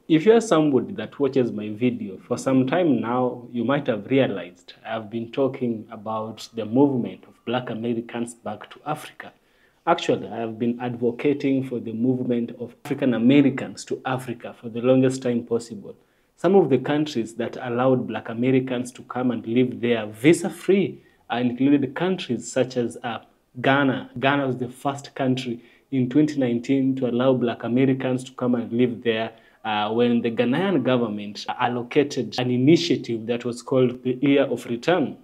if you're somebody that watches my video for some time now, you might have realized I've been talking about the movement of Black Americans back to Africa. Actually, I have been advocating for the movement of African Americans to Africa for the longest time possible. Some of the countries that allowed Black Americans to come and live there visa-free included countries such as Ghana. Ghana was the first country in 2019 to allow Black Americans to come and live there when the Ghanaian government allocated an initiative that was called the Year of Return.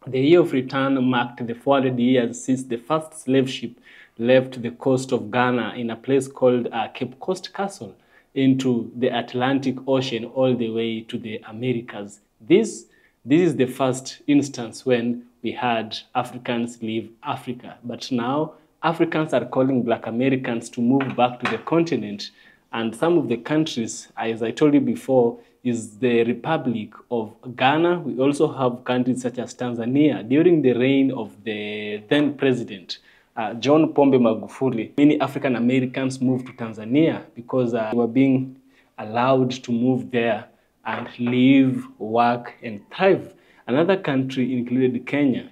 The Year of Return marked the 400 years since the first slave ship left the coast of Ghana in a place called Cape Coast Castle into the Atlantic Ocean all the way to the Americas. This is the first instance when we had Africans leave Africa. But now Africans are calling Black Americans to move back to the continent. And some of the countries, as I told you before, is the Republic of Ghana. We also have countries such as Tanzania. During the reign of the then president, John Pombe Magufuli, many African Americans moved to Tanzania because they were being allowed to move there and live, work, and thrive. Another country included Kenya.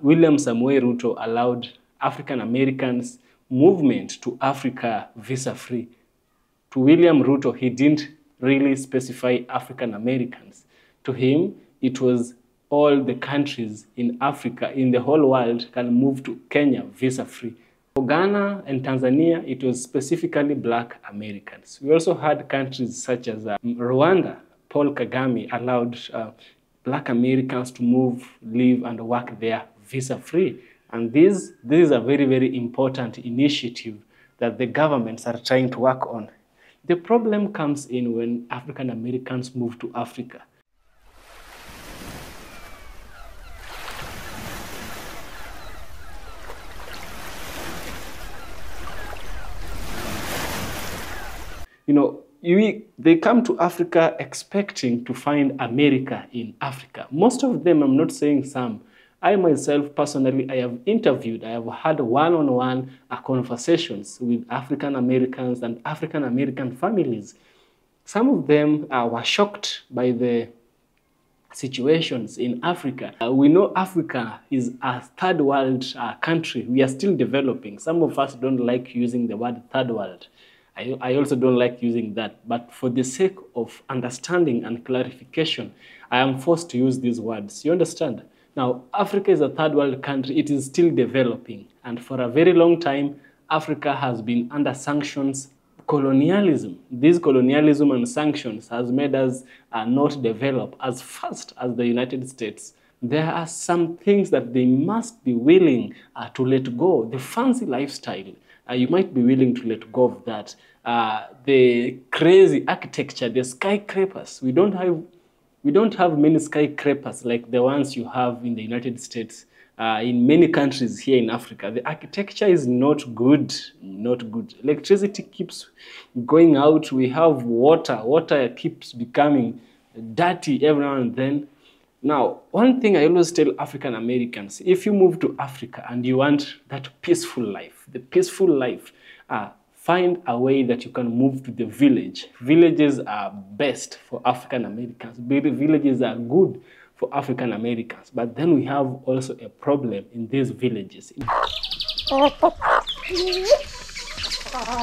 William Samoei Ruto allowed African Americans movement to Africa visa-free. To William Ruto, he didn't really specify African Americans. To him, it was all the countries in Africa, in the whole world, can move to Kenya visa-free. For Ghana and Tanzania, it was specifically Black Americans. We also had countries such as Rwanda. Paul Kagame allowed Black Americans to move, live, and work there visa-free. And this is a very, very important initiative that the governments are trying to work on. The problem comes in when African Americans move to Africa. You know, they come to Africa expecting to find America in Africa. Most of them, I'm not saying some. I myself, personally, I have interviewed, I have had one-on-one conversations with African Americans and African American families. Some of them were shocked by the situations in Africa. We know Africa is a third world country. We are still developing. Some of us don't like using the word third world. I also don't like using that. But for the sake of understanding and clarification, I am forced to use these words. You understand? Now, Africa is a third world country. It is still developing. And for a very long time, Africa has been under sanctions, colonialism. This colonialism and sanctions has made us not develop as fast as the United States. There are some things that they must be willing to let go. The fancy lifestyle, you might be willing to let go of that. The crazy architecture, the skyscrapers. We don't have many skyscrapers like the ones you have in the United States. In many countries here in Africa, the architecture is not good, not good. Electricity keeps going out. We have water. Water keeps becoming dirty every now and then. Now, one thing I always tell African Americans, if you move to Africa and you want that peaceful life, the peaceful life, find a way that you can move to the village. Villages are best for African Americans. Villages are good for African Americans. But then we have also a problem in these villages. In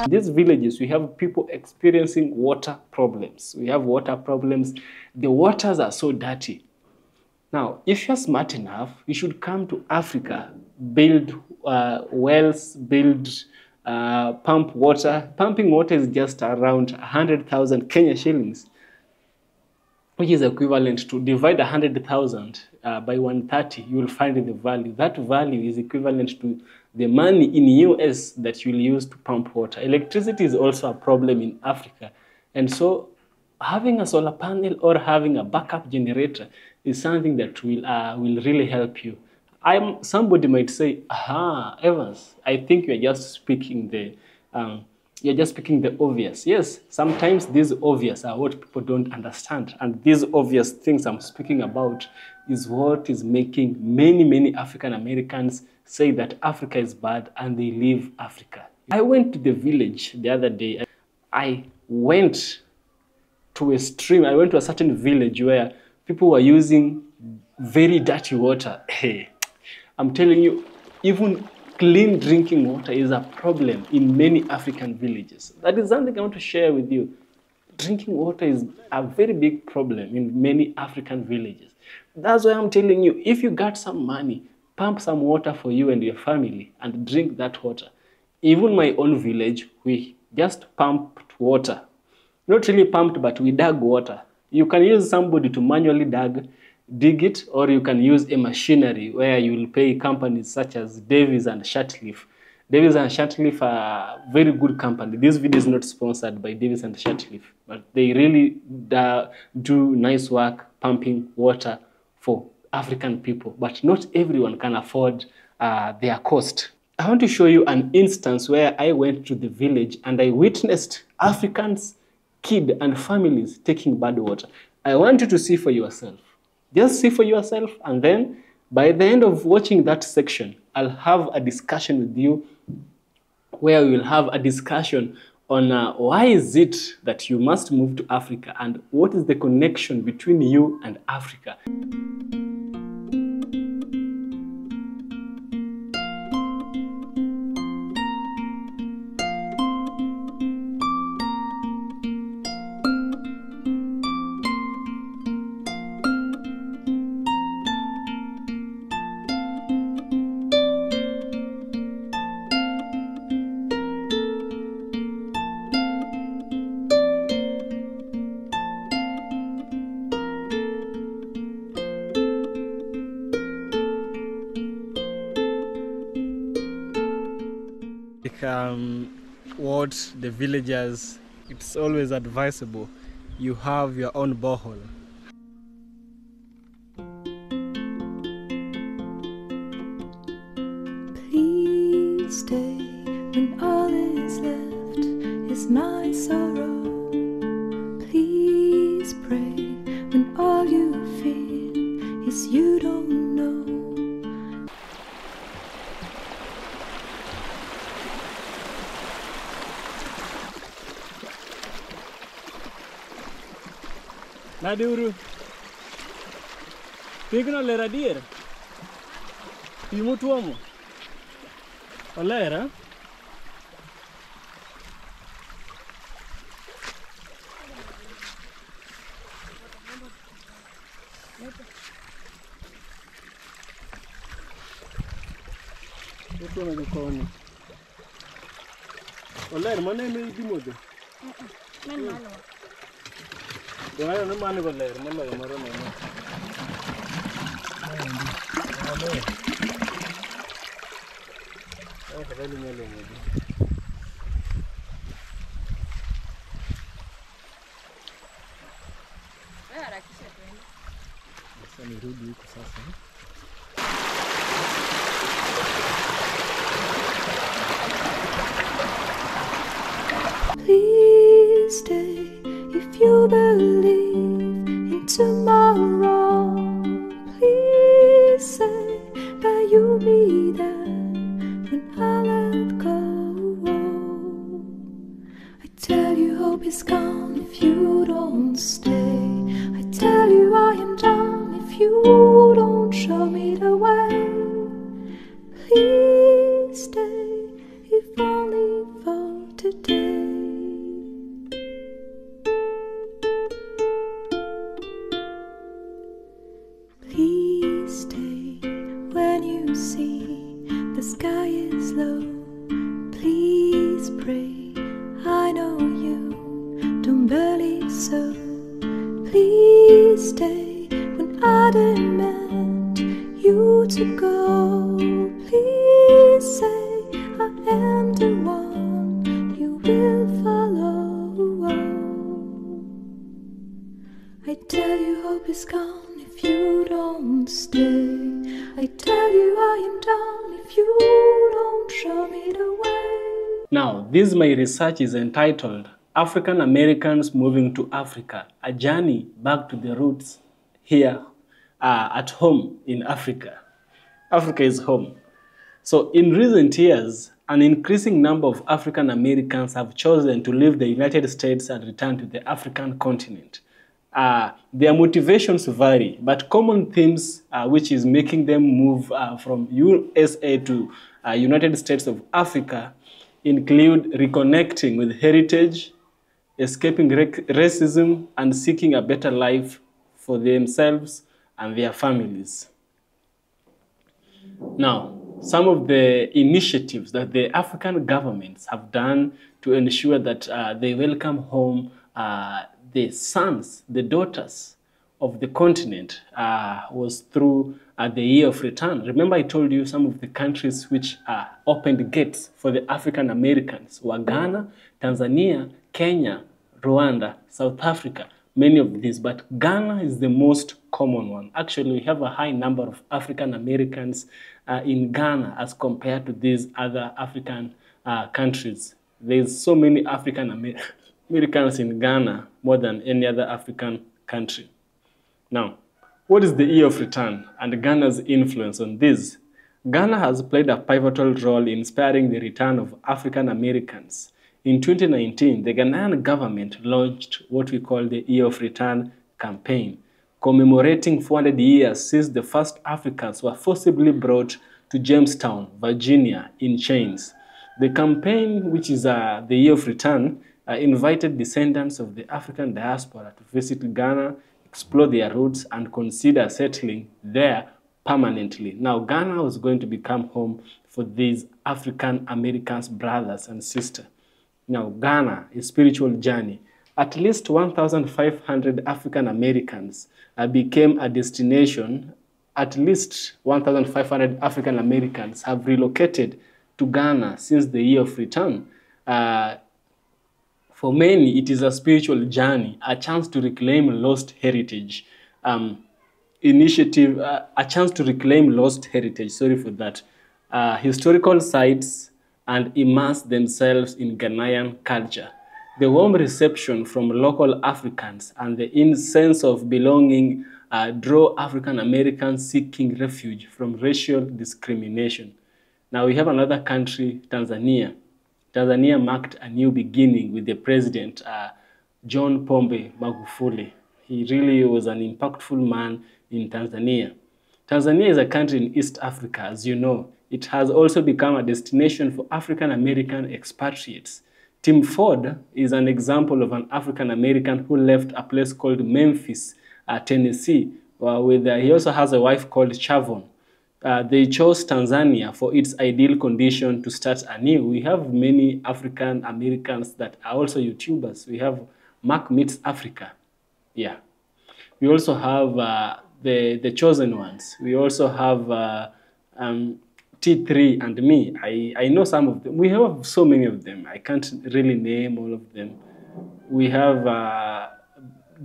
these villages, we have people experiencing water problems. We have water problems. The waters are so dirty. Now, if you're smart enough, you should come to Africa, build wells, build pump water. Pumping water is just around 100,000 Kenya shillings, which is equivalent to divide 100,000 by 130, you will find the value. That value is equivalent to the money in US that you'll use to pump water. Electricity is also a problem in Africa. And so having a solar panel or having a backup generator is something that will really help you. Somebody might say, aha, Evans, I think you're just speaking the obvious. Yes, sometimes these obvious are what people don't understand. And these obvious things I'm speaking about is what is making many African Americans say that Africa is bad and they leave Africa. I went to the village the other day. I went to a stream. I went to a certain village where people were using very dirty water. Hey, I'm telling you, even clean drinking water is a problem in many African villages. That is something I want to share with you. Drinking water is a very big problem in many African villages. That's why I'm telling you, if you got some money, pump some water for you and your family and drink that water. Even my own village, we just pumped water. Not really pumped, but we dug water. You can use somebody to manually dig it, or you can use a machinery where you will pay companies such as Davies and Shatcliffe. Davies and Shatcliffe are a very good company. This video is not sponsored by Davies and Shatcliffe, but they really do nice work pumping water for African people. But not everyone can afford their cost. I want to show you an instance where I went to the village and I witnessed Africans, kids and families taking bad water. I want you to see for yourself. Just see for yourself, and then by the end of watching that section, I'll have a discussion with you where we will have a discussion on why is it that you must move to Africa and what is the connection between you and Africa. What the villagers, it's always advisable you have your own borehole. Please stay when all is left is my sorrow. Please pray when all you feel is you don't know. Naduru. Pigno lera dier. Pimutuomo. Olera. Olera mane me idimode. Men malo. Donayo no mane goler moloyo moro neno. Kadali nyalo moja. Harakisha twende. Sasa nirudi huko sasa. Please stay if you believe in tomorrow. Please say that you'll be there when I let go. I tell you hope is gone if you don't stay. I tell you I am done if you don't show me the way. Please stay if only for today. Please stay when you see the sky is low. Please pray, I know you don't believe so. Please stay when I demand you to go. Please say I am the one you will follow. I tell you hope is gone if you don't stay. I tell you I am done if you don't show me the way. Now, this my research is entitled African Americans Moving to Africa, a journey back to the roots here at home in Africa. Africa is home. So in recent years, an increasing number of African Americans have chosen to leave the United States and return to the African continent. Their motivations vary, but common themes which is making them move from USA to United States of Africa include reconnecting with heritage, escaping racism, and seeking a better life for themselves and their families. Now, some of the initiatives that the African governments have done to ensure that they welcome home the sons, the daughters of the continent was through the year of return. Remember I told you some of the countries which opened gates for the African Americans were Ghana, Tanzania, Kenya, Rwanda, South Africa, many of these, but Ghana is the most common one. Actually, we have a high number of African Americans in Ghana as compared to these other African countries. There's so many African Americans in Ghana more than any other African country. Now, what is the year of return and Ghana's influence on this? Ghana has played a pivotal role in inspiring the return of African Americans. In 2019, the Ghanaian government launched what we call the Year of Return campaign, commemorating 400 years since the first Africans were forcibly brought to Jamestown, Virginia, in chains. The campaign, which is the Year of Return, invited descendants of the African diaspora to visit Ghana, explore their roots, and consider settling there permanently. Now, Ghana was going to become home for these African Americans, brothers and sisters. Now, Ghana, a spiritual journey. At least 1,500 African Americans became a destination. At least 1,500 African Americans have relocated to Ghana since the year of return. For many, it is a spiritual journey, a chance to reclaim lost heritage. A chance to reclaim lost heritage, sorry for that. Historical sites and immerse themselves in Ghanaian culture. The warm reception from local Africans and the sense of belonging draw African Americans seeking refuge from racial discrimination. Now we have another country, Tanzania. Tanzania marked a new beginning with the president, John Pombe Magufuli. He really was an impactful man in Tanzania. Tanzania is a country in East Africa, as you know. It has also become a destination for African American expatriates. Tim Ford is an example of an African American who left a place called Memphis, Tennessee, he also has a wife called Chavon. They chose Tanzania for its ideal condition to start anew. We have many African Americans that are also YouTubers. We have Mark Meets Africa. Yeah. We also have the chosen ones. We also have T3 and me. I know some of them. We have so many of them. I can't really name all of them. We have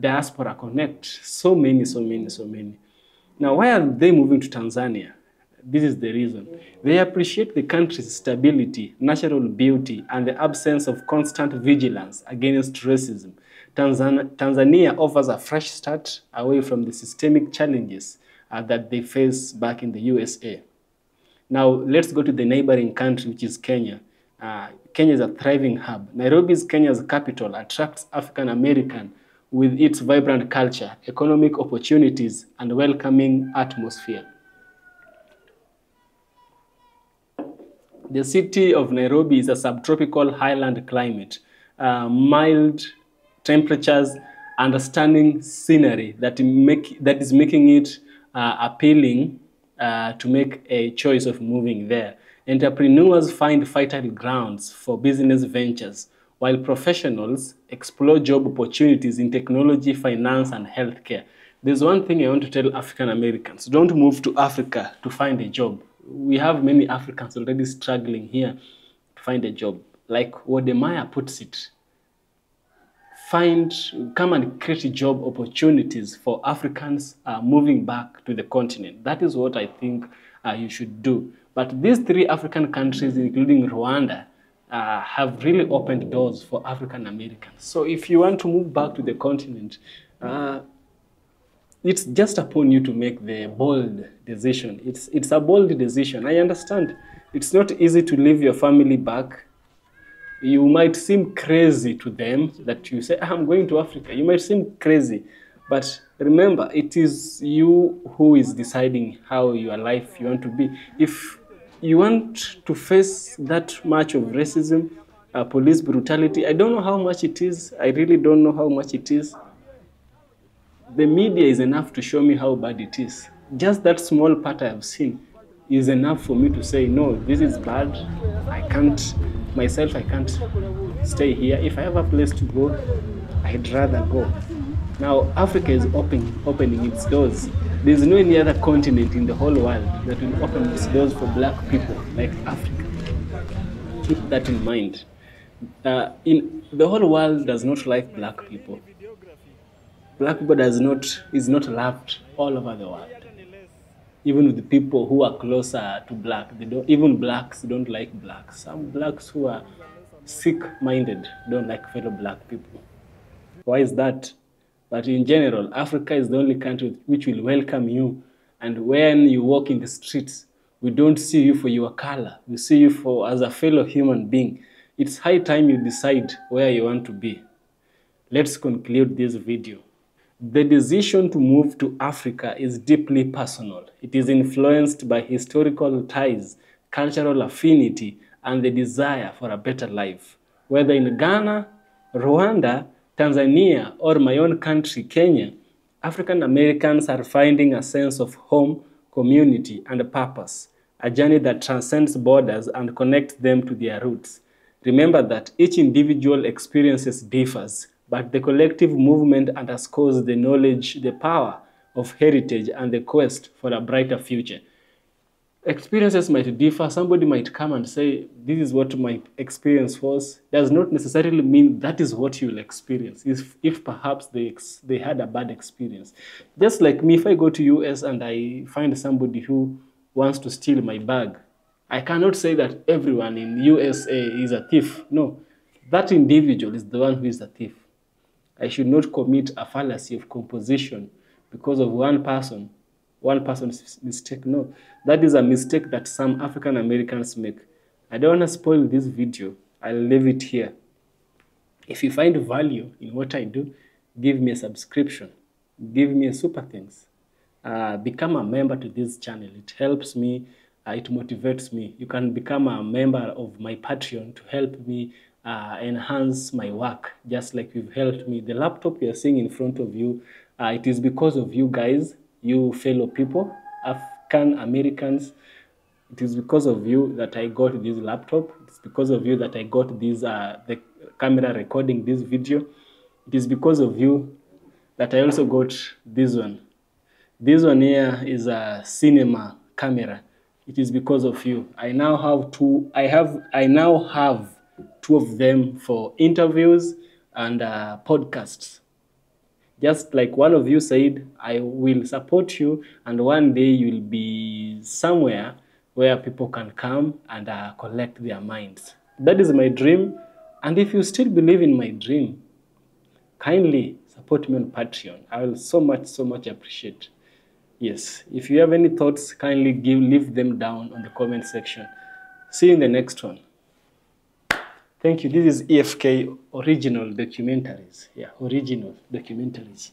Diaspora Connect. So many. Now, why are they moving to Tanzania? This is the reason. They appreciate the country's stability, natural beauty, and the absence of constant vigilance against racism. Tanzania offers a fresh start away from the systemic challenges that they face back in the USA. Now, let's go to the neighboring country, which is Kenya. Kenya is a thriving hub. Nairobi is Kenya's capital, attracts African American with its vibrant culture, economic opportunities, and welcoming atmosphere. The city of Nairobi is a subtropical highland climate, mild temperatures, and stunning scenery that is making it appealing to make a choice of moving there. Entrepreneurs find fertile grounds for business ventures, while professionals explore job opportunities in technology, finance, and healthcare. There's one thing I want to tell African Americans: don't move to Africa to find a job. We have many Africans already struggling here to find a job. Like Wodemaya puts it, come and create job opportunities for Africans moving back to the continent. That is what I think you should do. But these three African countries, including Rwanda, have really opened doors for African Americans. So if you want to move back to the continent, it's just upon you to make the bold decision. It's a bold decision. I understand It's not easy to leave your family back. You might seem crazy to them that you say, I'm going to Africa. You might seem crazy, but remember, it is you who is deciding how your life you want to be. If you want to face that much of racism, police brutality, I don't know how much it is. I really don't know how much it is. The media is enough to show me how bad it is. Just that small part I have seen is enough for me to say, no, this is bad. I can't stay here. If I have a place to go, I'd rather go. Now, Africa is opening its doors. There's no any other continent in the whole world that will open its doors for black people like Africa. Keep that in mind. The whole world does not like black people. Black people is not loved all over the world. Even with the people who are closer to black, even blacks don't like blacks. Some blacks who are sick-minded don't like fellow black people. Why is that? But in general, Africa is the only country which will welcome you. And when you walk in the streets, we don't see you for your color. We see you as a fellow human being. It's high time you decide where you want to be. Let's conclude this video. The decision to move to Africa is deeply personal. It is influenced by historical ties, cultural affinity, and the desire for a better life. Whether in Ghana, Rwanda, Tanzania, or my own country, Kenya, African Americans are finding a sense of home, community, and purpose, a journey that transcends borders and connects them to their roots. Remember that each individual experiences differs, but the collective movement underscores the knowledge, the power of heritage, and the quest for a brighter future. Experiences might differ. Somebody might come and say, this is what my experience was. Does not necessarily mean that is what you'll experience, if perhaps they had a bad experience. Just like me, if I go to US and I find somebody who wants to steal my bag, I cannot say that everyone in USA is a thief. No, that individual is the one who is a thief. I should not commit a fallacy of composition because of one person's mistake. No, that is a mistake that some African Americans make. I don't want to spoil this video. I'll leave it here. If you find value in what I do, give me a subscription. Give me a super thanks. Become a member to this channel. It helps me. It motivates me. You can become a member of my Patreon to help me enhance my work, just like you've helped me. The laptop you're seeing in front of you, it is because of you guys, you fellow people, African Americans. It is because of you that I got this laptop. It's because of you that I got this, the camera recording this video. It is because of you that I also got this one. This one here is a cinema camera. It is because of you. I now have two of them for interviews and podcasts. Just like one of you said, I will support you, and one day you'll be somewhere where people can come and collect their minds. That is my dream, and if you still believe in my dream, kindly support me on Patreon. I will so much appreciate. Yes, if you have any thoughts, kindly leave them down on the comment section. See you in the next one. Thank you. This is EFK Original Documentaries. Yeah, Original Documentaries.